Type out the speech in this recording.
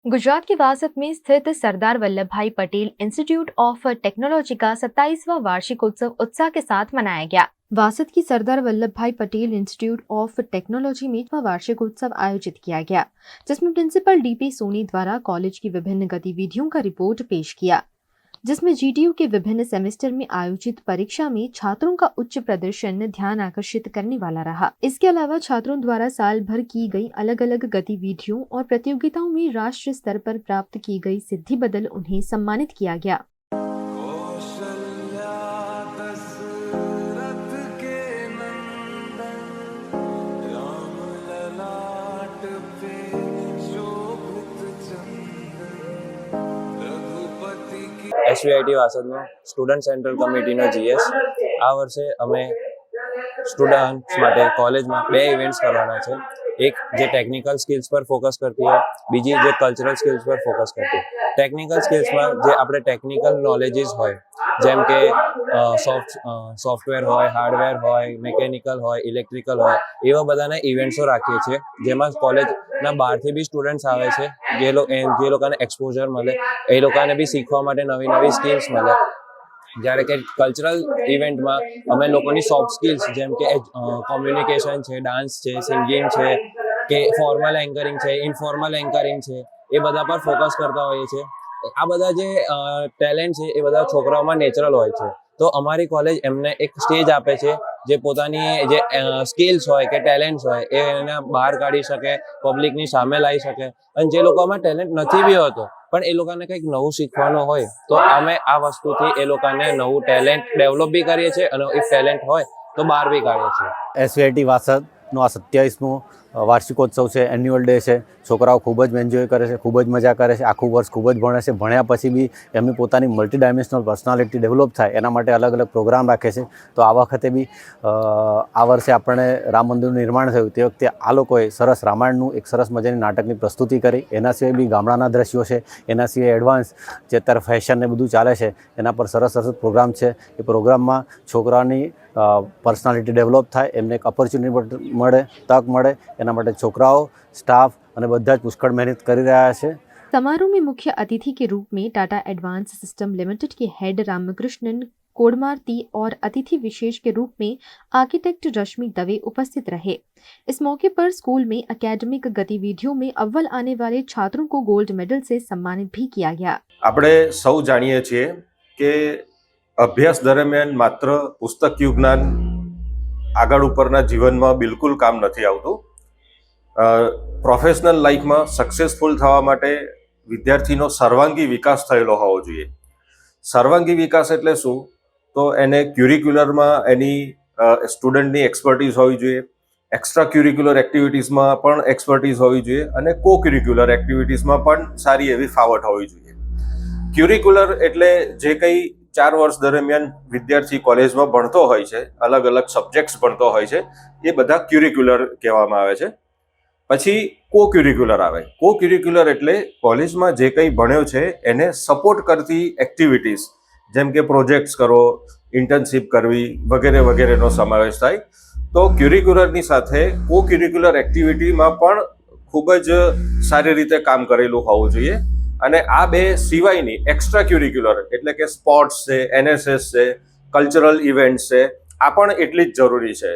गुजरात की वासद में स्थित सरदार वल्लभ भाई पटेल इंस्टीट्यूट ऑफ टेक्नोलॉजी का 27वां वार्षिकोत्सव उत्साह के साथ मनाया गया। वासद की सरदार वल्लभ भाई पटेल इंस्टीट्यूट ऑफ टेक्नोलॉजी में वार्षिकोत्सव आयोजित किया गया, जिसमें प्रिंसिपल डीपी सोनी द्वारा कॉलेज की विभिन्न गतिविधियों का रिपोर्ट पेश किया, जिसमें जीटीयू के विभिन्न सेमेस्टर में आयोजित परीक्षा में छात्रों का उच्च प्रदर्शन ध्यान आकर्षित करने वाला रहा। इसके अलावा छात्रों द्वारा साल भर की गई अलग अलग गतिविधियों और प्रतियोगिताओं में राष्ट्रीय स्तर पर प्राप्त की गई सिद्धि बदल उन्हें सम्मानित किया गया। SVIT વાસદનો સ્ટુડન્ટ સેન્ટ્રલ કમિટીનો GS આ વર્ષે અમે સ્ટુડન્ટ્સ માટે કોલેજમાં 2 ઇવેન્ટ્સ કરવાના છે। એક જે ટેકનિકલ સ્કિલ્સ પર ફોકસ કરતી હોય, બીજી જે કલ્ચરલ સ્કિલ્સ પર ફોકસ કરતી હોય। ટેકનિકલ સ્કિલ્સમાં જે આપણે ટેકનિકલ નોલેજીસ હોય, જેમ કે સોફ્ટવેર હોય, હાર્ડવેર હોય, મેકેનિકલ હોય, ઇલેક્ટ્રિકલ હોય, એવા બધાના ઇવેન્ટ્સો રાખીએ છીએ, જેમાં કોલેજના બહારથી બી સ્ટુડન્ટ્સ આવે છે, જે લોકોને એક્સપોઝર મળે, એ લોકોને બી શીખવા માટે નવી નવી સ્કિલ્સ મળે। જ્યારે કે કલ્ચરલ ઇવેન્ટમાં અમે લોકોની સોફ્ટ સ્કિલ્સ જેમ કે કોમ્યુનિકેશન છે, ડાન્સ છે, સિંગિંગ છે, કે ફોર્મલ એન્કરિંગ છે, ઇનફોર્મલ એન્કરિંગ છે, એ બધા પર ફોકસ કરતા હોઈએ છીએ। આ બધા જે ટેલેન્ટ છે એ બધા છોકરાઓમાં નેચરલ હોય છે, તો અમારી કોલેજ એમને એક સ્ટેજ આપે છે, જે પોતાની જે સ્કિલ્સ હોય કે ટેલેન્ટ્સ હોય એને બહાર કાઢી શકે, પબ્લિકની સામે લાવી શકે। અને જે લોકોમાં ટેલેન્ટ નથી બી હોતો પણ એ લોકોને કંઈક નવું શીખવાનું હોય, તો અમે આ વસ્તુથી એ લોકોને નવું ટેલેન્ટ ડેવલપ બી કરીએ છીએ અને એ ટેલેન્ટ હોય તો બહાર બી કાઢીએ છીએ। SVIT વાસદનો આ 27મો વાર્ષિકોત્સવ છે, એન્યુઅલ ડે છે। છોકરાઓ ખૂબ જ એન્જોય કરે છે, ખૂબ જ મજા કરે છે, આખું વર્ષ ખૂબ જ ભણે છે। ભણ્યા પછી બી એમની પોતાની મલ્ટી ડાયમેન્શનલ પર્સનાલિટી ડેવલપ થાય એના માટે અલગ અલગ પ્રોગ્રામ રાખે છે। તો આ વખતે બી આ વર્ષે આપણે રામ મંદિરનું નિર્માણ થયું તે વખતે આ લોકોએ સરસ રામાયણનું એક સરસ મજાની નાટકની પ્રસ્તુતિ કરી। એના સિવાય બી ગામડાના દ્રશ્યો છે, એના સિવાય એડવાન્સ જે અત્યારે ફેશન ને બધું ચાલે છે એના પર સરસ સરસ પ્રોગ્રામ છે। એ પ્રોગ્રામમાં છોકરાઓની પર્સનાલિટી ડેવલપ થાય, એમને એક ઓપોર્ચ્યુનિટી મળે, તક મળે, એના માટે છોકરાઓ, स्टाफ અને બધા જ પુષ્કળ મહેનત કરી રહ્યા છે। समारोह में मुख्य अतिथि के रूप में टाटा एडवांस सिस्टम लिमिटेड के हेड रामकृष्णन कोडमार्ती और अतिथि विशेष के रूप में आर्किटेक्ट रश्मि दवे उपस्थित रहे। इस मौके पर स्कूल में एकेडमिक गतिविधियों में अव्वल आने वाले छात्रों को गोल्ड मेडल से सम्मानित भी किया गया। આપણે સૌ જાણીએ છીએ કે અભ્યાસ દરમિયાન માત્ર પુસ્તકીય જ્ઞાન આગળ ઉપરના જીવનમાં બિલકુલ કામ નથી આવતું। પ્રોફેશનલ લાઈફમાં સક્સેસફુલ થવા માટે વિદ્યાર્થીનો સર્વાંગી વિકાસ થયેલો હોવો જોઈએ। સર્વાંગી વિકાસ એટલે શું? તો એને ક્યુરિક્યુલરમાં એની સ્ટુડન્ટની એક્સપર્ટીઝ હોવી જોઈએ, એક્સ્ટ્રા ક્યુરિક્યુલર એક્ટિવિટીઝમાં પણ એક્સપર્ટીઝ હોવી જોઈએ અને કો ક્યુરિક્યુલર એક્ટિવિટીઝમાં પણ સારી એવી ફાવટ હોવી જોઈએ। ક્યુરિક્યુલર એટલે જે કંઈ 4 વર્ષ દરમિયાન વિદ્યાર્થી કોલેજમાં ભણતો હોય છે, અલગ અલગ સબ્જેક્ટ્સ ભણતો હોય છે, એ બધા ક્યુરિક્યુલર કહેવામાં આવે છે। પછી કો ક્યુરિક્યુલર આવે। કો ક્યુરિક્યુલર એટલે કોલેજમાં જે કંઈ ભણ્યો છે એને સપોર્ટ કરતી એક્ટિવિટીઝ, જેમ કે પ્રોજેક્ટ્સ કરો, ઇન્ટર્નશીપ કરવી વગેરે વગેરેનો સમાવેશ થાય। તો ક્યુરિક્યુલરની સાથે કો ક્યુરિક્યુલર એક્ટિવિટીમાં પણ ખૂબ જ સારી રીતે કામ કરેલું હોવું જોઈએ। અને આ બે સિવાયની એક્સ્ટ્રા ક્યુરિક્યુલર એટલે કે સ્પોર્ટ્સ છે, NSS છે, કલ્ચરલ ઇવેન્ટ્સ છે, આ પણ એટલી જ જરૂરી છે।